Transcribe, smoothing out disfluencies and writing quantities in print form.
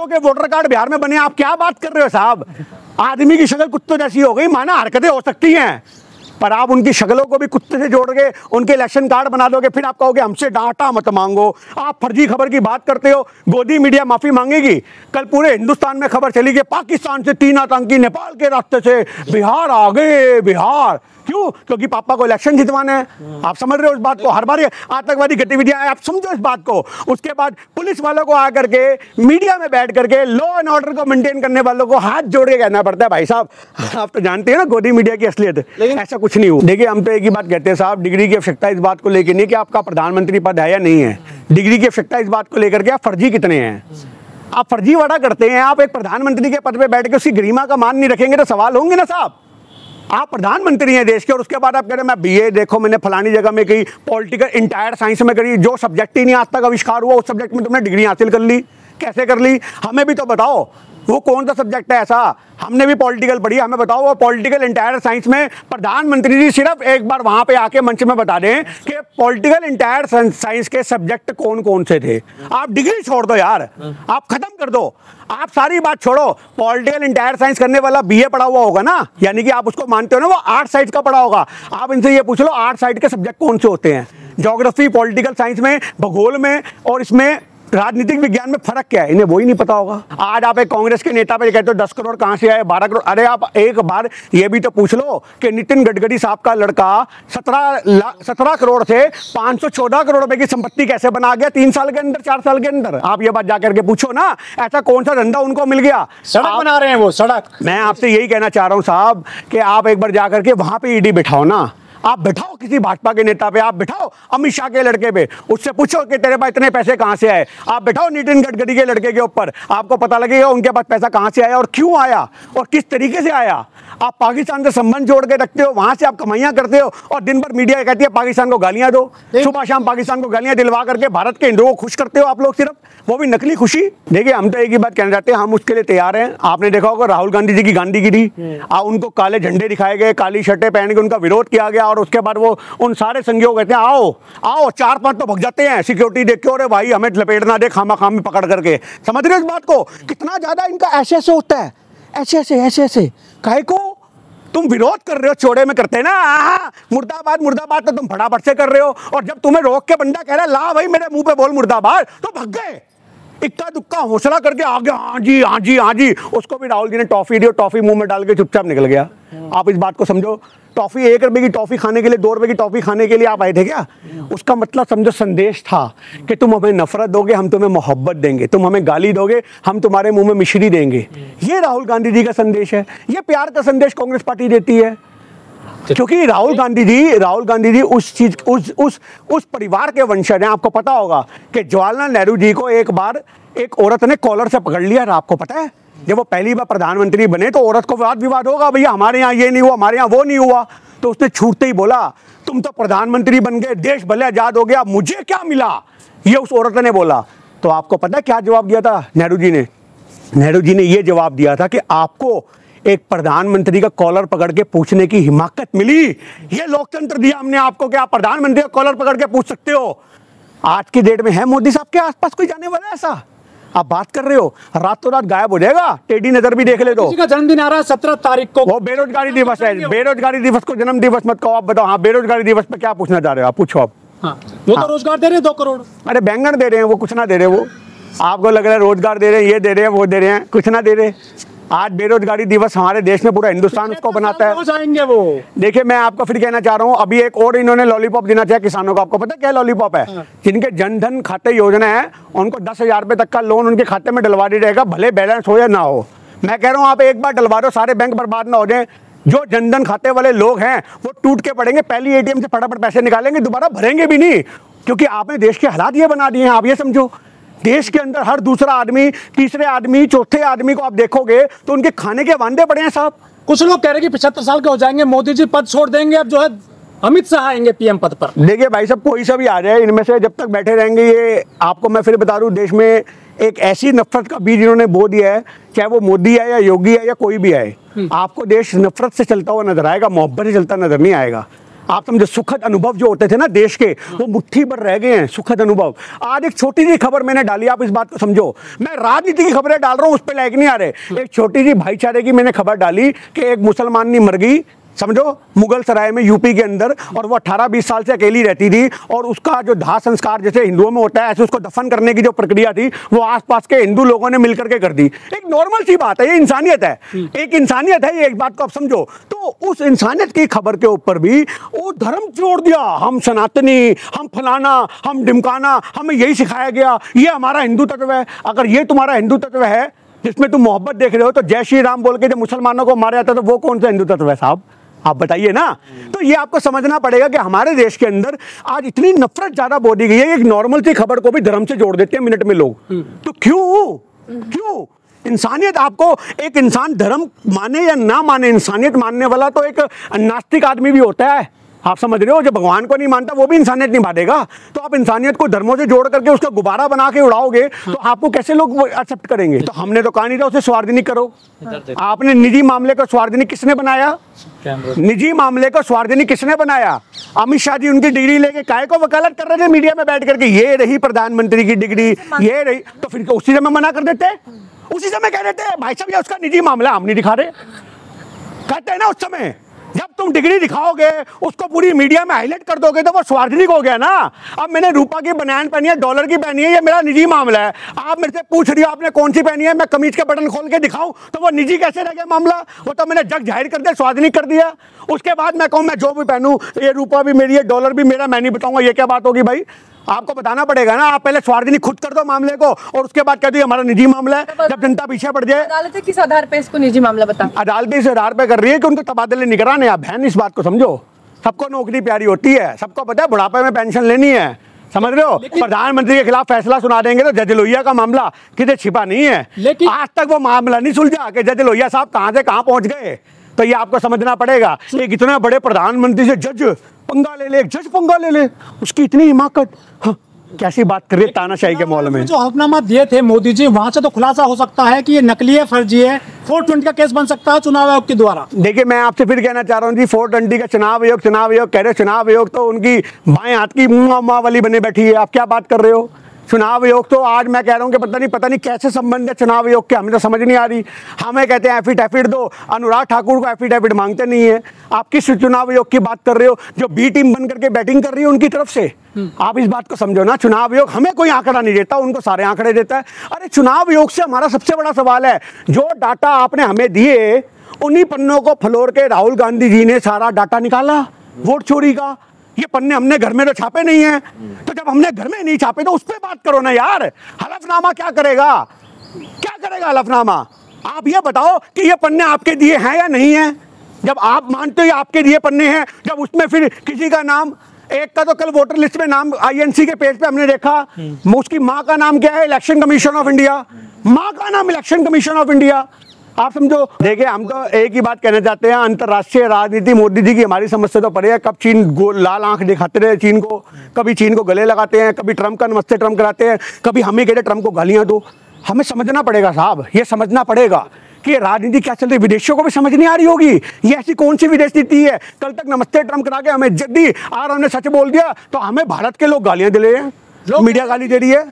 कुत्तों के voter card Bihar में बने, आप क्या बात कर रहे हो साहब? आदमी की शक्ल कुत्तों जैसी हो गई, माना हरकतें हो सकती हैं, पर आप उनकी शक्लों को भी कुत्ते से जोड़ के उनके इलेक्शन कार्ड बना दोगे, फिर आप कहोगे हमसे डांटा मत मांगो। आप फर्जी खबर की बात करते हो, गोदी मीडिया माफी मांगेगी। कल पूरे हिंदुस्तान में खबर चली कि पाकिस्तान से 3 आतंकी नेपाल के रास्ते से बिहार आ गए। बिहार क्यों? क्योंकि पापा को इलेक्शन जितवाना है। आप समझ रहे हो इस बात को? हर बार आतंकवादी गतिविधियां, आप समझो इस बात को। उसके बाद पुलिस वालों को आकर के मीडिया में बैठ करके लॉ एंड ऑर्डर को मेंटेन करने वालों को हाथ जोड़ के कहना पड़ता है भाई साहब आप तो जानते हैं ना गोदी मीडिया की असलियत। लेकिन ऐसा कुछ नहीं हुआ। देखिए हम तो एक ही बात कहते हैं साहब, डिग्री की आवश्यकता इस बात को लेकर नहीं कि आपका प्रधानमंत्री पद है या नहीं है। डिग्री की आवश्यकता इस बात को लेकर के आप फर्जी कितने हैं। आप फर्जी वादा करते हैं, आप एक प्रधानमंत्री के पद पे बैठ के उसकी गरिमा का मान नहीं रखेंगे तो सवाल होंगे ना साहब। आप प्रधानमंत्री हैं देश के, और उसके बाद आप कह रहे हैं मैं बीए देखो मैंने फलानी जगह में कही, पॉलिटिकल इंटायर साइंस में करी, जो सब्जेक्ट ही नहीं आज तक आविष्कार हुआ उस सब्जेक्ट में तुमने डिग्री हासिल कर ली। कैसे कर ली? हमें भी तो बताओ वो कौन सा सब्जेक्ट है ऐसा। हमने भी पॉलिटिकल पढ़ी, हमें बताओ वो पॉलिटिकल इंटायर साइंस में प्रधानमंत्री जी सिर्फ एक बार वहां पे आके मंच में बता दें कि पॉलिटिकल इंटायर साइंस के सब्जेक्ट कौन कौन से थे। आप डिग्री छोड़ दो यार, आप खत्म कर दो, आप सारी बात छोड़ो। पॉलिटिकल इंटायर साइंस करने वाला बीए पढ़ा हुआ होगा ना, यानी कि आप उसको मानते हो ना वो 8 साइड का पढ़ा होगा। आप इनसे ये पूछ लो 8 साइड के सब्जेक्ट कौन से होते हैं। ज्योग्राफी, पॉलिटिकल साइंस में, भूगोल में और इसमें राजनीतिक विज्ञान में फर्क क्या है, इन्हें वही नहीं पता होगा। आज आप एक कांग्रेस के नेता पे कहते हो 10 करोड़ कहां से आए, 12 करोड़। अरे आप एक बार ये भी तो पूछ लो कि नितिन गडकरी साहब का लड़का 17 करोड़ से 514 करोड़ रुपए की संपत्ति कैसे बना गया 3 साल के अंदर, 4 साल के अंदर। आप ये बात जाकर के पूछो ना, ऐसा कौन सा धंधा उनको मिल गया। सड़क बना रहे हैं वो, सड़क। मैं आपसे यही कहना चाह रहा हूं साहब कि आप एक बार जाकर के वहां पे ईडी बिठाओ ना, आप बिठाओ किसी भाजपा के नेता पे, आप बिठाओ अमित शाह के लड़के पे, उससे पूछो कि तेरे पास इतने पैसे कहां से आए। आप बिठाओ नितिन गडकरी के लड़के के ऊपर, आपको पता लगेगा उनके पास पैसा कहां से आया और क्यों आया और किस तरीके से आया। आप पाकिस्तान से संबंध जोड़ के रखते हो, वहां से आप कमाइयां करते हो और दिन भर मीडिया कहती है पाकिस्तान को गालियां दो, सुबह शाम पाकिस्तान को गालियां दिलवा करके भारत के हिंदुओं को खुश करते हो आप लोग, सिर्फ वो भी नकली खुशी। देखिए हम तो एक ही बात कहना चाहते हैं, हम उसके लिए तैयार हैं। आपने देखा होगा राहुल गांधी जी की गांधीगिरी, उनको काले झंडे दिखाए गए, काली शर्टें पहन के उनका विरोध किया गया और उसके बाद वो उन सारे संघियों कहते हैं आओ आओ, 4-5 तो भग जाते हैं सिक्योरिटी देख के, और भाई हमें लपेटना दे खामा खामी पकड़ करके। समझ रहे हो इस बात को? कितना ज्यादा इनका ऐसे ऐसे होता है, ऐसे ऐसे काहे को तुम विरोध कर रहे हो, चौड़े में करते हैं ना मुर्दाबाद मुर्दाबाद, तो तुम फटाफट से कर रहे हो, और जब तुम्हें रोक के बंदा कह रहा है ला भाई मेरे मुंह पे बोल मुर्दाबाद, तो भग गए। इक्का दुक्का हौसला करके आ गया, हाँ जी हाँ जी हाँ जी। उसको भी राहुल जी ने टॉफी दी और टॉफी मुंह में डाल के चुपचाप निकल गया। आप इस बात को समझो, टॉफी 1 रुपए की टॉफी खाने के लिए, 2 रुपए की टॉफी खाने के लिए आप आए थे क्या? उसका मतलब समझो संदेश था कि तुम हमें नफरत दोगे, हम तुम्हें मोहब्बत देंगे, तुम हमें गाली दोगे, हम तुम्हारे मुंह में मिश्री देंगे। ये राहुल गांधी जी का संदेश है, ये प्यार का संदेश कांग्रेस पार्टी देती है। क्योंकि राहुल गांधी जी उस चीज उस परिवार के वंशज हैं। आपको पता होगा कि जवाहरलाल नेहरू जी को एक बार एक औरत ने कॉलर से पकड़ लिया। आपको पता है जब वो पहली बार प्रधानमंत्री बने तो औरत को वाद विवाद होगा, भैया हमारे यहाँ ये नहीं हुआ, हमारे यहाँ वो नहीं हुआ, तो उसने छूटते ही बोला तुम तो प्रधानमंत्री बन गए, देश भले आजाद हो गया, मुझे क्या मिला, ये उस औरत ने बोला। तो आपको पता है क्या जवाब दिया था नेहरू जी ने ये जवाब दिया था कि आपको एक प्रधानमंत्री का कॉलर पकड़ के पूछने की हिम्मत मिली, ये लोकतंत्र दिया हमने आपको कि आप प्रधानमंत्री का कॉलर पकड़ के पूछ सकते हो। आज की डेट में है मोदी साहब के आसपास कोई जाने वाला ऐसा? आप बात कर रहे हो, रातों रात गायब हो जाएगा, टेढ़ी नजर भी देख ले तो। किसी का जन्मदिन आ रहा है 17 तारीख को, वो बेरोजगारी दिवस है, बेरोजगारी दिवस को जन्म दिवस मत कहो। आप बताओ, हाँ बेरोजगारी दिवस पे क्या पूछना चाह रहे हो आप? पूछो आप। हाँ, वो तो रोजगार दे रहे हैं 2 करोड़। अरे बैंगन दे रहे हैं वो, कुछ ना दे रहे वो। आपको लग रहा है रोजगार दे रहे हैं, ये दे रहे हैं, वो दे रहे हैं, कुछ ना दे रहे। आज बेरोजगारी दिवस हमारे देश में पूरा हिंदुस्तान उसको बनाता है। जाएंगे वो। देखिए मैं आपको फिर कहना चाह रहा हूँ, अभी एक और इन्होंने लॉलीपॉप देना चाहिए किसानों को। आपको पता है क्या लॉलीपॉप है? जिनके जनधन खाते योजना है उनको 10,000 रुपए तक का लोन उनके खाते में डलवा दिया जाएगा, भले बैलेंस हो या ना हो। मैं कह रहा हूँ आप एक बार डलवा दो, सारे बैंक बर्बाद ना हो जाए। जो जनधन खाते वाले लोग हैं वो टूट के पड़ेंगे, पहली ATM से फटाफट पैसे निकालेंगे, दोबारा भरेंगे भी नहीं, क्योंकि आपने देश के हालात ये बना दिए हैं। आप ये समझो देश के अंदर हर दूसरा आदमी, तीसरे आदमी, चौथे आदमी को आप देखोगे तो उनके खाने के वांदे पड़े हैं साहब। कुछ लोग कह रहे हैं कि 75 साल के हो जाएंगे, मोदी जी पद छोड़ देंगे, अब जो है अमित शाह आएंगे PM पद पर। देखिए भाई साहब कोई सा भी आ जाए, इनमें से जब तक बैठे रहेंगे, ये आपको मैं फिर बता दूं, देश में एक ऐसी नफरत का बीज इन्होंने बो दिया है, चाहे वो मोदी है या योगी है या कोई भी आए, आपको देश नफरत से चलता हुआ नजर आएगा, मोहब्बत से चलता नजर नहीं आएगा। आप समझे, सुखद अनुभव जो होते थे ना देश के, वो मुट्ठी भर रह गए हैं सुखद अनुभव। आज एक छोटी सी खबर मैंने डाली, आप इस बात को समझो, मैं राजनीति की खबरें डाल रहा हूं, उस पर लाइक नहीं आ रहे। एक छोटी सी भाईचारे की मैंने खबर डाली कि एक मुसलमानी मर गई, समझो, मुगल सराय में यूपी के अंदर, और वो 18-20 साल से अकेली रहती थी, और उसका जो दाह संस्कार जैसे हिंदुओं में होता है, ऐसे उसको दफन करने की जो प्रक्रिया थी वो आसपास के हिंदू लोगों ने मिलकर के कर दी। एक नॉर्मल सी बात है, ये इंसानियत है, एक इंसानियत है ये, एक बात को आप समझो। तो उस इंसानियत की खबर के ऊपर भी वो धर्म जोड़ दिया, हम सनातनी, हम फलाना, हम ढिमकाना, हमें यही सिखाया गया, ये हमारा हिंदू तत्व है। अगर ये तुम्हारा हिंदू तत्व है जिसमें तुम मोहब्बत देख रहे हो, तो जय श्री राम बोल के जब मुसलमानों को मारा जाता है तो वो कौन सा हिंदू तत्व है साहब, आप बताइए ना। तो ये आपको समझना पड़ेगा कि हमारे देश के अंदर आज इतनी नफरत ज्यादा बोली गई है, एक नॉर्मल सी खबर को भी धर्म से जोड़ देते हैं मिनट में लोग। तो क्यों इंसानियत, आपको एक इंसान धर्म माने या ना माने, इंसानियत मानने वाला तो एक नास्तिक आदमी भी होता है, आप समझ रहे हो, जो भगवान को नहीं मानता वो भी इंसानियत निभा देगा। तो आप इंसानियत को धर्मों से जोड़ करके उसका गुब्बारा बना के उड़ाओगे तो आपको कैसे लोग एक्सेप्ट करेंगे। तो हमने तो कहा नहीं था उसे सार्वजनिक करो, आपने निजी मामले को सार्वजनिक किसने बनाया, निजी मामले को सार्वजनिक किसने बनाया, अमित शाह जी उनकी डिग्री लेके काय को वकालत कर रहे थे मीडिया में बैठ करके, ये रही प्रधानमंत्री की डिग्री, ये रही, तो फिर उसी समय मना कर देते, उसी समय कह देते भाई साहब ये उसका निजी मामला, हम नहीं दिखा रहे, कहते हैं ना उस समय। जब तुम डिग्री दिखाओगे उसको पूरी मीडिया में हाईलाइट कर दोगे तो वो सार्वजनिक हो गया ना। अब मैंने रूपा की बनियान पहनी है, डॉलर की पहनी है, ये मेरा निजी मामला है। आप मेरे से पूछ रही हो आपने कौन सी पहनी है, मैं कमीज के बटन खोल के दिखाऊं तो वो निजी कैसे रह गया मामला, वो तो मैंने जग जाहिर कर दिया, सार्वजनिक कर दिया। उसके बाद मैं कहूँ मैं जो भी पहनूं, ये रूपा भी मेरी है, डॉलर भी मेरा, मैं नहीं बताऊंगा, ये क्या बात होगी भाई, आपको बताना पड़ेगा ना। आप पहले सार्वजनिक खुद कर दो मामले को और उसके बाद कह दो हमारा निजी मामला है, जब जनता पीछे पड़ जाए। अदालत किस आधार पे इसको निजी मामला बता, अदालत इस आधार पे कर रही है कि उनको तबादले निगरान है। आप बहन इस बात को समझो, सबको नौकरी प्यारी होती है, सबको पता है बुढ़ापे में पेंशन लेनी है, समझ रहे हो। प्रधानमंत्री के खिलाफ फैसला सुना देंगे तो जज लोहिया का मामला किसी छिपा नहीं है, लेकिन आज तक वो मामला नहीं सुलझा कि जज लोहिया साहब कहां से कहां पहुंच गए। तो ये आपको समझना पड़ेगा, एक इतने बड़े प्रधानमंत्री से जज पंगा ले ले, एक जज पंगा ले ले, उसकी इतनी हिमाकत, हाँ, कैसी बात कर रही है तानाशाही के माहौल में। जो हलफनामा दिए थे मोदी जी, वहां से तो खुलासा हो सकता है कि ये नकली है, फर्जी है, 420 का केस बन सकता है चुनाव आयोग के द्वारा। देखिए मैं आपसे फिर कहना चाह रहा हूँ जी, 420 का चुनाव आयोग कह रहे, चुनाव आयोग तो उनकी बाएं हाथ की मुआ वाली बने बैठी है, आप क्या बात कर रहे हो। चुनाव आयोग तो आज मैं कह रहा हूँ कि पता नहीं कैसे संबंध है चुनाव आयोग के, हमें तो समझ नहीं आ रही। हमें कहते हैं एफिडेविट दो, अनुराग ठाकुर को एफिडेविट मांगते नहीं है। आप किस चुनाव आयोग की बात कर रहे हो, जो बी टीम बन करके बैटिंग कर रही है उनकी तरफ से। आप इस बात को समझो ना, चुनाव आयोग हमें कोई आंकड़ा नहीं देता, उनको सारे आंकड़े देता है। अरे चुनाव आयोग से हमारा सबसे बड़ा सवाल है, जो डाटा आपने हमें दिए उन्हीं पन्नों को फलोर के राहुल गांधी जी ने सारा डाटा निकाला वोट चोरी का। ये पन्ने हमने घर में तो छापे नहीं है, तो जब हमने घर में नहीं छापे तो उस पर बात करो ना यार। हलफनामा क्या करेगा, क्या करेगा हलफनामा। आप ये बताओ कि ये पन्ने आपके दिए हैं या नहीं है। जब आप मानते हो ये आपके दिए पन्ने हैं, जब उसमें फिर किसी का नाम, एक का तो कल वोटर लिस्ट में नाम आईएनसी के पेज पे हमने देखा, उसकी माँ का नाम क्या है, इलेक्शन कमीशन ऑफ इंडिया, माँ का नाम इलेक्शन कमीशन ऑफ इंडिया। आप समझो। देखिए हम तो एक ही बात कहना चाहते हैं, अंतर्राष्ट्रीय राजनीति मोदी जी की हमारी समस्या तो पड़े है। कब चीन लाल आंख दिखाते रहे चीन को, कभी चीन को गले लगाते हैं, कभी ट्रम्प का नमस्ते ट्रम्प कराते हैं, कभी हम ही कहते ट्रम्प को गालियां दो। हमें समझना पड़ेगा साहब, ये समझना पड़ेगा कि राजनीति क्या चल रही है। विदेशियों को भी समझ नहीं आ रही होगी ये ऐसी कौन सी विदेश नीति है। कल तक नमस्ते ट्रम्प करा के हमें इज्जत दी, और हमने सच बोल दिया तो हमें भारत के लोग गालियां दे रहे हैं, मीडिया गाली दे रही है।